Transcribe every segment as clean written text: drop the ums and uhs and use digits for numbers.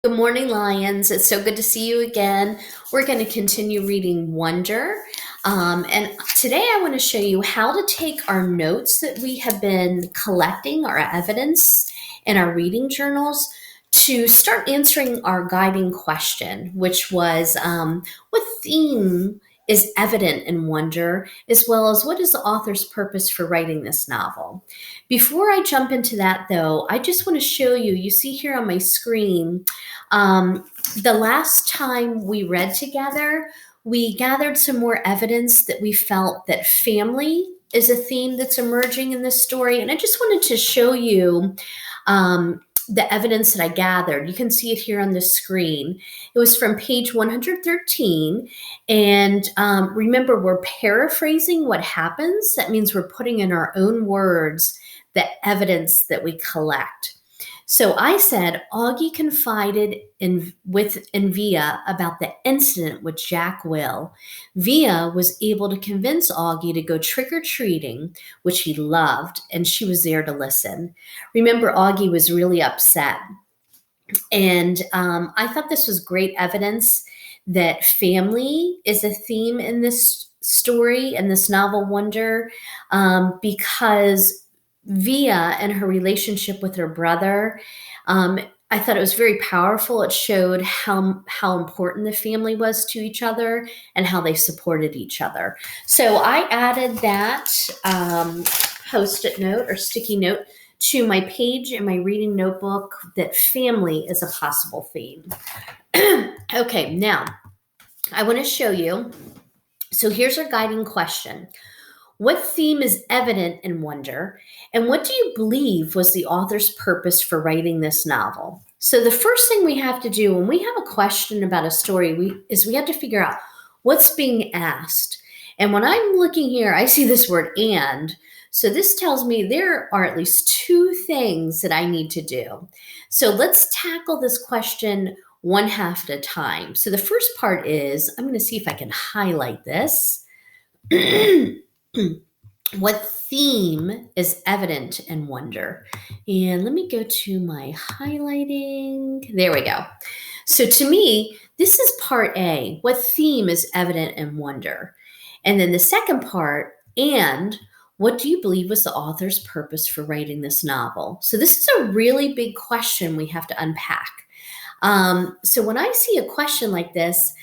Good morning, Lions. It's so good to see you again. We're going to continue reading Wonder. And today I want to show you how to take our notes that we have been collecting, our evidence in our reading journals, to start answering our guiding question, which was what theme is evident in Wonder, as well as what is the author's purpose for writing this novel. Before I jump into that, though, I just want to show you, you see here on my screen, the last time we read together, we gathered some more evidence that we felt that family is a theme that's emerging in this story. And I just wanted to show you the evidence that I gathered. You can see it here on the screen. It was from page 113. And remember, we're paraphrasing what happens. That means we're putting in our own words the evidence that we collect. So I said Augie confided in Via about the incident with Jack Will. Via was able to convince Augie to go trick-or-treating, which he loved, and she was there to listen. Remember, Augie was really upset. And I thought this was great evidence that family is a theme in this story, in this novel Wonder, because Via and her relationship with her brother, I thought it was very powerful. It showed how important the family was to each other and how they supported each other. So I added that post-it note or sticky note to my page in my reading notebook that family is a possible theme. Okay, now I want to show you. So here's our guiding question. What theme is evident in Wonder, and what do you believe was the author's purpose for writing this novel? So the first thing we have to do when we have a question about a story, we have to figure out what's being asked. And when I'm looking here, I see this word "and." So this tells me there are at least two things that I need to do. So let's tackle this question one half at a time. So the first part is, I'm going to see if I can highlight this. What theme is evident in Wonder? And let me go to my highlighting. There we go. So to me, this is part A. What theme is evident in Wonder? And then the second part, and what do you believe was the author's purpose for writing this novel? So this is a really big question we have to unpack. So when I see a question like this,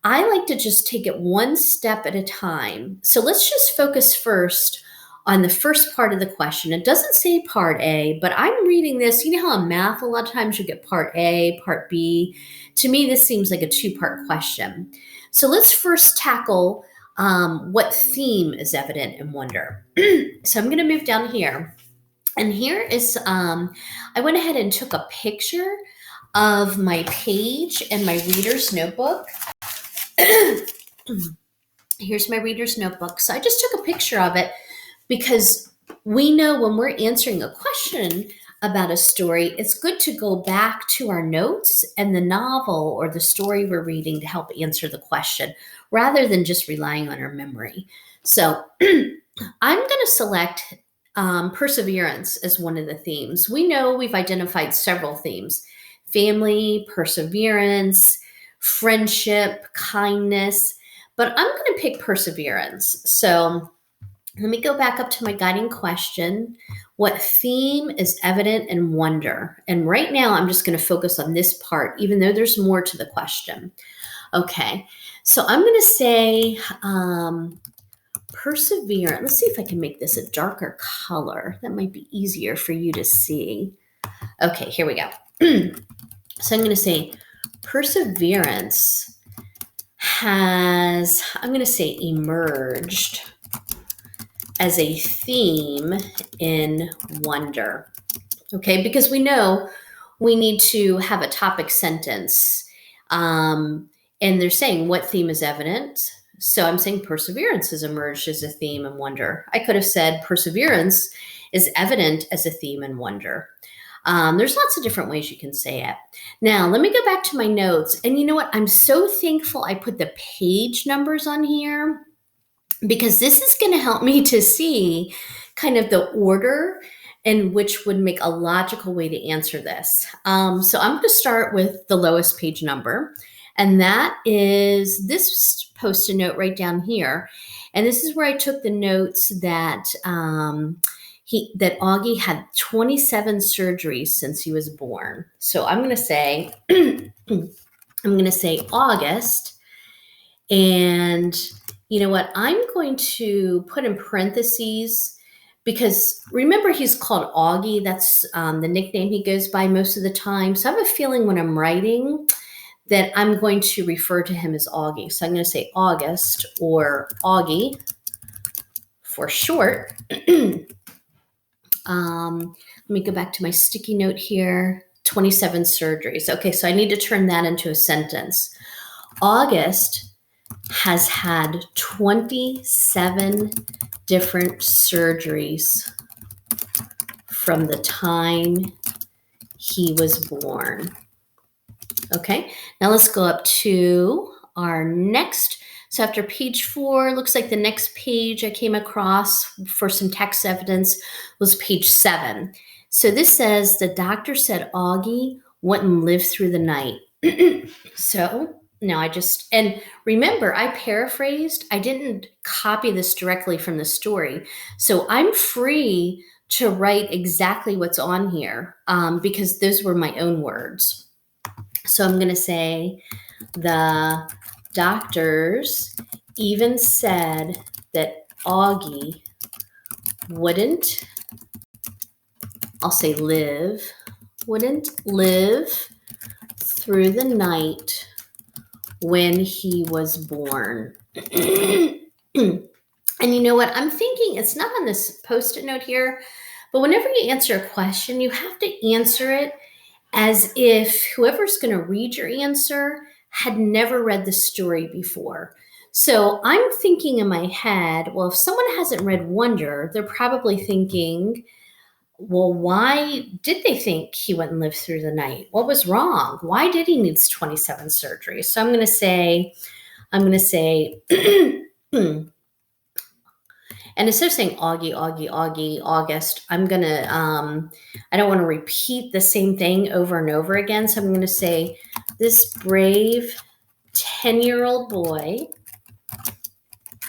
I like to just take it one step at a time. So let's just focus first on the first part of the question. It doesn't say part A, but I'm reading this. You know how in math, a lot of times you get part A, part B. To me, this seems like a two-part question. So let's first tackle what theme is evident in Wonder. So I'm going to move down here. And here is, I went ahead and took a picture of my page in my reader's notebook. Here's my reader's notebook. So I just took a picture of it because we know when we're answering a question about a story, it's good to go back to our notes and the novel or the story we're reading to help answer the question rather than just relying on our memory. So I'm going to select perseverance as one of the themes. We know we've identified several themes: family, perseverance, friendship, kindness, but I'm going to pick perseverance. So let me go back up to my guiding question. What theme is evident in Wonder? And right now I'm just going to focus on this part, even though there's more to the question. Okay, so I'm going to say perseverance. Let's see if I can make this a darker color. That might be easier for you to see. Okay, here we go. So I'm going to say perseverance has, I'm going to say, emerged as a theme in Wonder. Okay, because we know we need to have a topic sentence. And they're saying what theme is evident. So I'm saying perseverance has emerged as a theme in Wonder. I could have said perseverance is evident as a theme in Wonder. There's lots of different ways you can say it. Now, let me go back to my notes. And you know what? I'm so thankful I put the page numbers on here because this is going to help me to see kind of the order and which would make a logical way to answer this. So I'm going to start with the lowest page number, and that is this Post-it note right down here. And this is where I took the notes that that Augie had 27 surgeries since he was born. So I'm going to say August, and you know what? I'm going to put in parentheses because remember he's called Augie. That's the nickname he goes by most of the time. So I have a feeling when I'm writing that I'm going to refer to him as Augie. So I'm going to say August or Augie for short. Let me go back to my sticky note here. 27 surgeries. Okay, so I need to turn that into a sentence. August has had 27 different surgeries from the time he was born. Okay, now let's go up to our next. So after page 4, looks like the next page I came across for some text evidence was page 7. So this says the doctor said Augie wouldn't live through the night. So now and remember, I paraphrased. I didn't copy this directly from the story. So I'm free to write exactly what's on here because those were my own words. So I'm going to say the doctors even said that Augie wouldn't live through the night when he was born. And you know what? I'm thinking it's not on this Post-it note here, but whenever you answer a question, you have to answer it as if whoever's going to read your answer had never read the story before. So I'm thinking in my head, well, if someone hasn't read Wonder, they're probably thinking, well, why did they think he wouldn't live through the night? What was wrong? Why did he need 27 surgeries? So I'm going to say, and instead of saying Augie, August, I'm going to, I don't want to repeat the same thing over and over again. So I'm going to say this brave 10-year-old boy.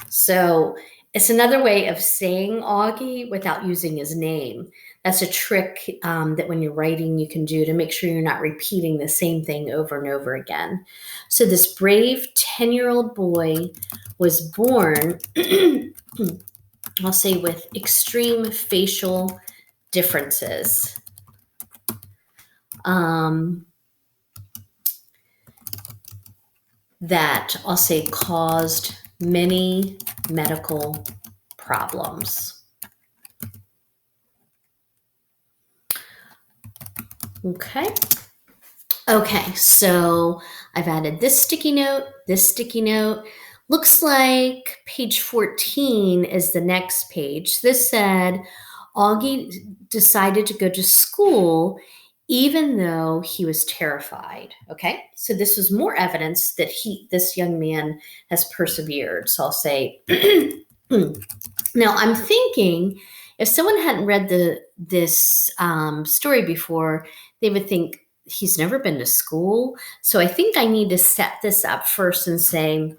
So it's another way of saying Augie without using his name. That's a trick that when you're writing, you can do to make sure you're not repeating the same thing over and over again. So this brave 10-year-old boy was born I'll say with extreme facial differences. That I'll say caused many medical problems. Okay. Okay, so I've added this sticky note. Looks like page 14 is the next page. This said, Augie decided to go to school even though he was terrified. Okay, so this was more evidence that this young man has persevered. So I'll say, now I'm thinking if someone hadn't read this story before, they would think he's never been to school. So I think I need to set this up first and say,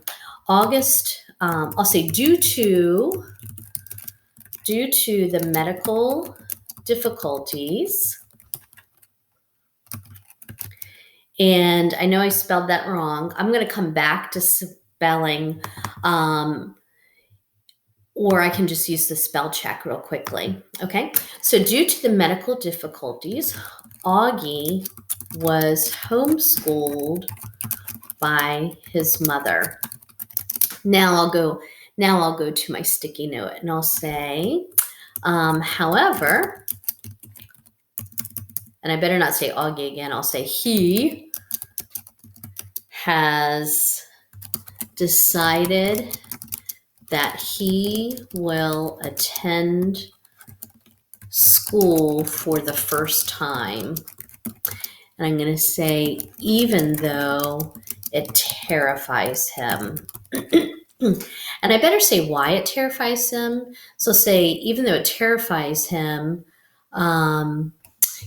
August, I'll say due to the medical difficulties, and I know I spelled that wrong. I'm going to come back to spelling, or I can just use the spell check real quickly. Okay, so due to the medical difficulties, Augie was homeschooled by his mother. Now I'll go to my sticky note and I'll say, however, and I better not say Augie again, I'll say he has decided that he will attend school for the first time. And I'm going to say, even though it terrifies him. And I better say why it terrifies him. So say, even though it terrifies him, Um,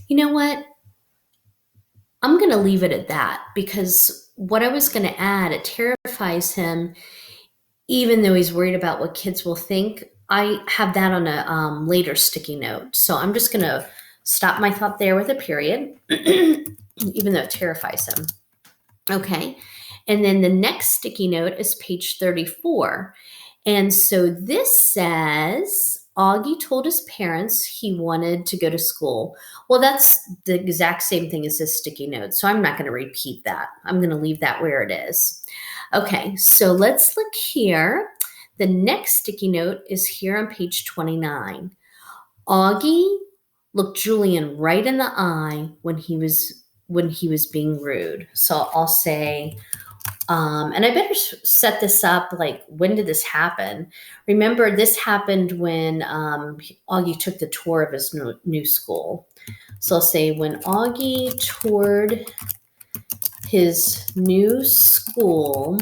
you know what? I'm going to leave it at that because what I was going to add, it terrifies him, even though he's worried about what kids will think. I have that on a later sticky note. So I'm just going to stop my thought there with a period, even though it terrifies him. Okay. And then the next sticky note is page 34. And so this says Augie told his parents he wanted to go to school. Well, that's the exact same thing as this sticky note. So I'm not going to repeat that. I'm going to leave that where it is. Okay, so let's look here. The next sticky note is here on page 29. Augie looked Julian right in the eye when he was being rude. So I'll say, and I better set this up, like, when did this happen? Remember, this happened when Augie took the tour of his new school. So I'll say, when Augie toured his new school,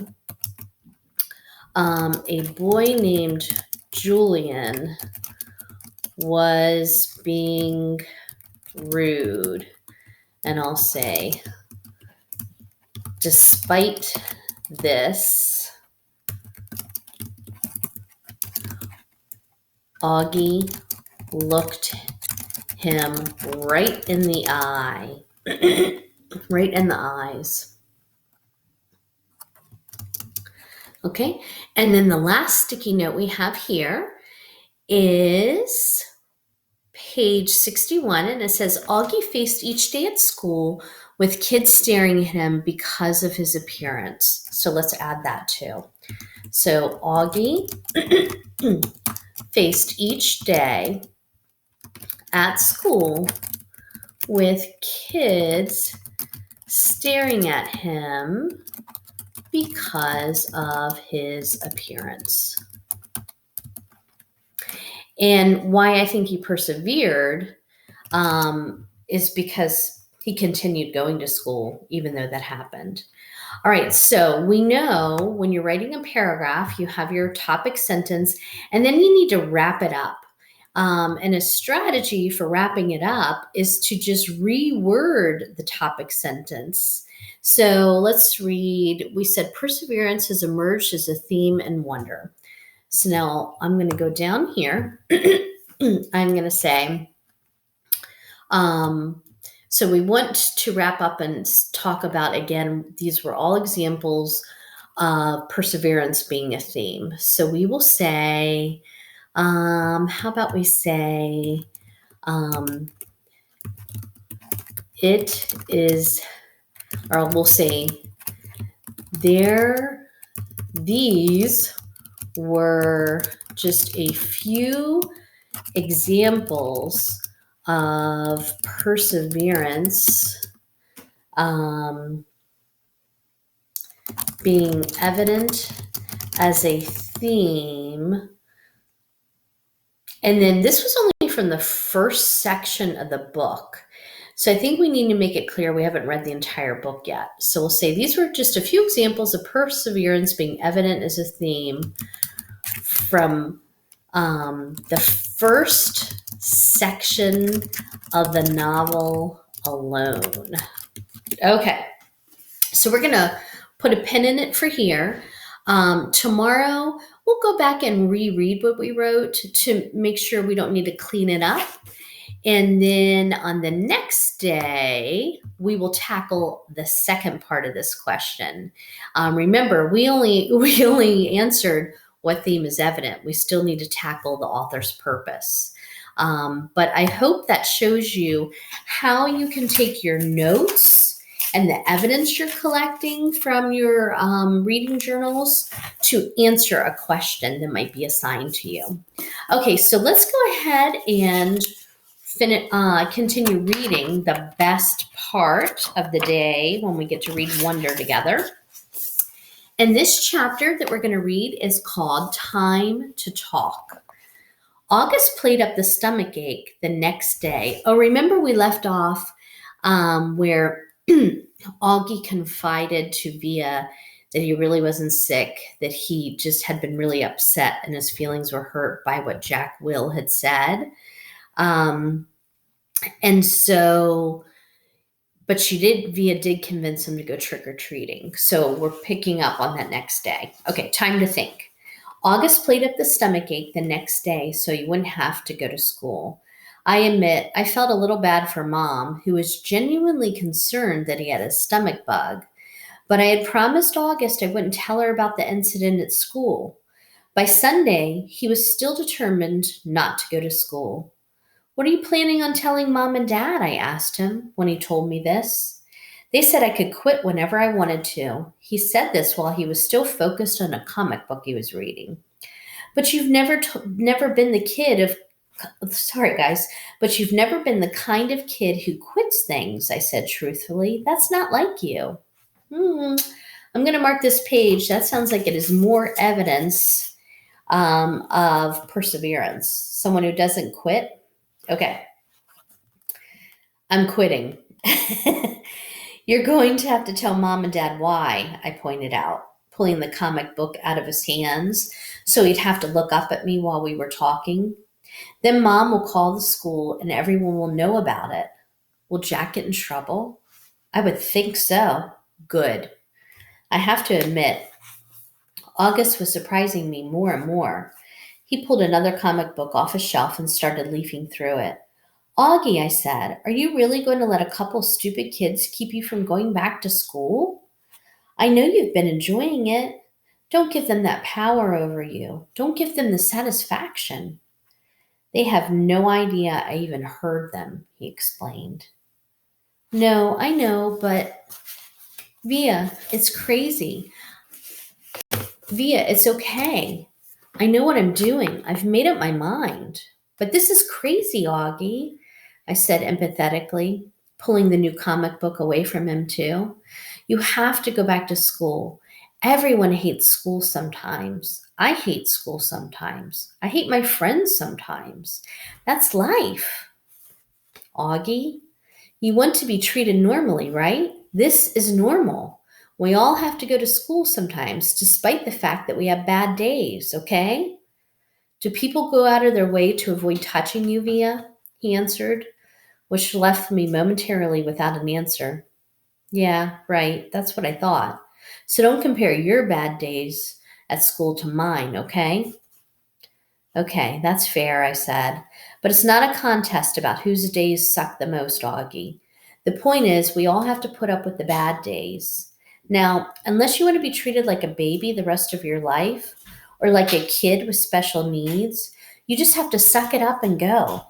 a boy named Julian was being rude. And I'll say, despite this, Augie looked him right in the eye, right in the eyes. Okay, and then the last sticky note we have here is page 61, and it says, Augie faced each day at school with kids staring at him because of his appearance. So let's add that too. So Augie faced each day at school with kids staring at him because of his appearance. And why I think he persevered is because he continued going to school even though that happened. All right, so we know when you're writing a paragraph, you have your topic sentence, and then you need to wrap it up. And a strategy for wrapping it up is to just reword the topic sentence. So let's read, we said perseverance has emerged as a theme and wonder. So now I'm going to go down here. I'm going to say, so we want to wrap up and talk about, again, these were all examples of perseverance being a theme. So we will say, how about we say, it is, or we'll say, these were just a few examples of perseverance being evident as a theme. And then this was only from the first section of the book. So I think we need to make it clear we haven't read the entire book yet. So we'll say these were just a few examples of perseverance being evident as a theme from the first section of the novel alone. Okay, so we're going to put a pin in it for here. Tomorrow, we'll go back and reread what we wrote to make sure we don't need to clean it up. And then on the next day, we will tackle the second part of this question. Remember, we only answered what theme is evident. We still need to tackle the author's purpose. But I hope that shows you how you can take your notes and the evidence you're collecting from your reading journals to answer a question that might be assigned to you. Okay, so let's go ahead and continue reading the best part of the day when we get to read Wonder together. And this chapter that we're going to read is called Time to Talk. August played up the stomach ache the next day. Oh, remember we left off where Augie confided to Via that he really wasn't sick, that he just had been really upset and his feelings were hurt by what Jack Will had said. And so, but Via did convince him to go trick or treating. So we're picking up on that next day. Okay, time to think. August played up the stomach ache the next day so you wouldn't have to go to school. I admit I felt a little bad for Mom, who was genuinely concerned that he had a stomach bug, but I had promised August I wouldn't tell her about the incident at school. By Sunday, he was still determined not to go to school. What are you planning on telling Mom and Dad? I asked him when he told me this. They said I could quit whenever I wanted to. He said this while he was still focused on a comic book he was reading. But you've never been the kid of sorry guys, but you've never been the kind of kid who quits things, I said truthfully. That's not like you. Hmm. I'm going to mark this page. That sounds like it is more evidence of perseverance. Someone who doesn't quit. Okay, I'm quitting. You're going to have to tell Mom and Dad why, I pointed out, pulling the comic book out of his hands so he'd have to look up at me while we were talking. Then Mom will call the school and everyone will know about it. Will Jack get in trouble? I would think so. Good. I have to admit, August was surprising me more and more. He pulled another comic book off a shelf and started leafing through it. Augie, I said, are you really going to let a couple stupid kids keep you from going back to school? I know you've been enjoying it. Don't give them that power over you. Don't give them the satisfaction. They have no idea I even heard them, he explained. No, I know, but Via, it's crazy. Via, it's okay. I know what I'm doing. I've made up my mind. But this is crazy, Augie, I said empathetically, pulling the new comic book away from him, too. You have to go back to school. Everyone hates school sometimes. I hate school sometimes. I hate my friends sometimes. That's life. Augie, you want to be treated normally, right? This is normal. We all have to go to school sometimes, despite the fact that we have bad days, okay? Do people go out of their way to avoid touching you, Via? He answered, which left me momentarily without an answer. Yeah, right. That's what I thought. So don't compare your bad days at school to mine, okay? Okay, that's fair, I said. But it's not a contest about whose days suck the most, Augie. The point is, we all have to put up with the bad days. Now, unless you want to be treated like a baby the rest of your life, or like a kid with special needs, you just have to suck it up and go.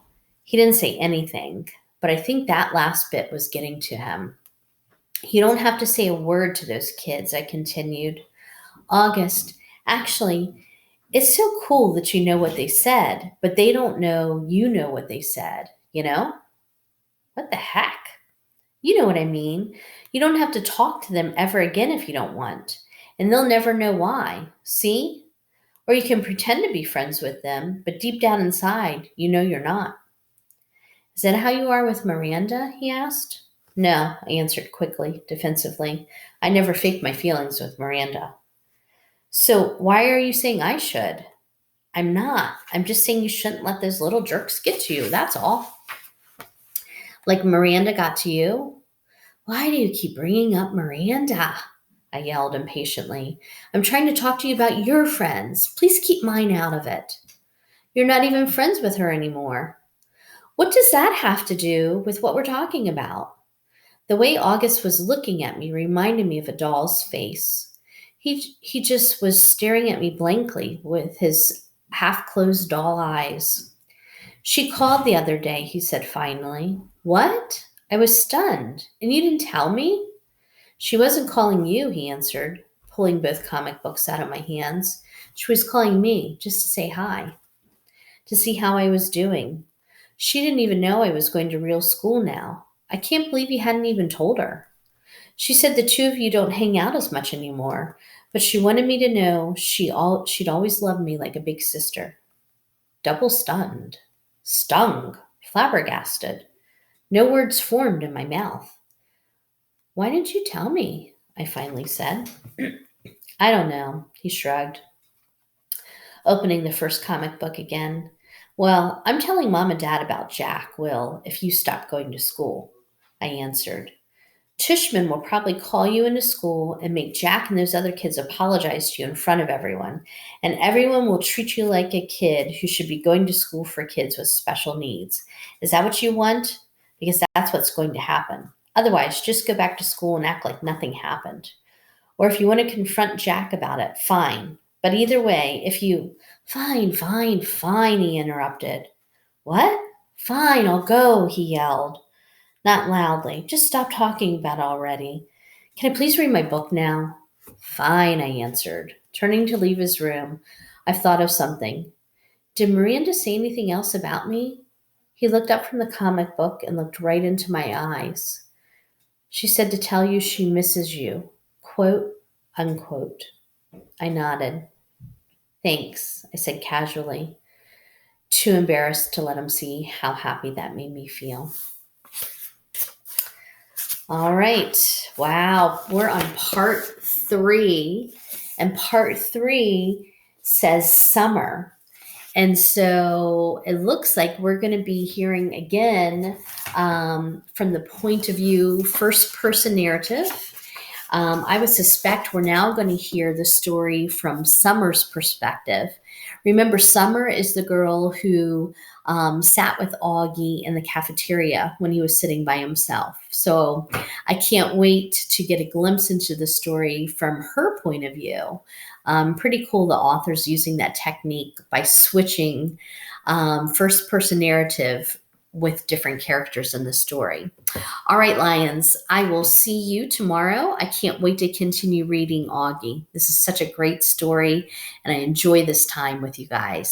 He didn't say anything, but I think that last bit was getting to him. You don't have to say a word to those kids, I continued. August, actually, it's so cool that you know what they said, but they don't know you know what they said, you know? What the heck? You know what I mean. You don't have to talk to them ever again if you don't want, and they'll never know why. See? Or you can pretend to be friends with them, but deep down inside, you know you're not. Is that how you are with Miranda? He asked. No, I answered quickly, defensively. I never fake my feelings with Miranda. So why are you saying I should? I'm not. I'm just saying you shouldn't let those little jerks get to you. That's all. Like Miranda got to you? Why do you keep bringing up Miranda? I yelled impatiently. I'm trying to talk to you about your friends. Please keep mine out of it. You're not even friends with her anymore. What does that have to do with what we're talking about? The way August was looking at me reminded me of a doll's face. He just was staring at me blankly with his half-closed doll eyes. She called the other day, he said finally. What? I was stunned. And you didn't tell me? She wasn't calling you, he answered, pulling both comic books out of my hands. She was calling me just to say hi, to see how I was doing. She didn't even know I was going to real school now. I can't believe you hadn't even told her. She said the two of you don't hang out as much anymore, but she wanted me to know she'd always loved me like a big sister. Double stunned. Stung. Flabbergasted. No words formed in my mouth. Why didn't you tell me? I finally said. I don't know, he shrugged, opening the first comic book again. Well, I'm telling mom and dad about Jack, Will, if you stop going to school, I answered. Tishman will probably call you into school and make Jack and those other kids apologize to you in front of everyone. And everyone will treat you like a kid who should be going to school for kids with special needs. Is that what you want? Because that's what's going to happen. Otherwise, just go back to school and act like nothing happened. Or if you want to confront Jack about it, fine. But either way, if you. Fine, fine, fine, he interrupted. What? Fine, I'll go, he yelled. Not loudly. Just stop talking about it already. Can I please read my book now? Fine, I answered. Turning to leave his room, I've thought of something. Did Miranda say anything else about me? He looked up from the comic book and looked right into my eyes. She said to tell you she misses you. Quote, unquote. I nodded. Thanks, I said casually, too embarrassed to let him see how happy that made me feel. All right. Wow. We're on part 3. And part 3 says summer. And so it looks like we're going to be hearing again from the point of view, first person narrative. I would suspect we're now going to hear the story from Summer's perspective. Remember, Summer is the girl who sat with Augie in the cafeteria when he was sitting by himself. So I can't wait to get a glimpse into the story from her point of view. Pretty cool the author's using that technique by switching first person narrative with different characters in the story. All right, Lions, I will see you tomorrow. I can't wait to continue reading Augie. This is such a great story, and I enjoy this time with you guys.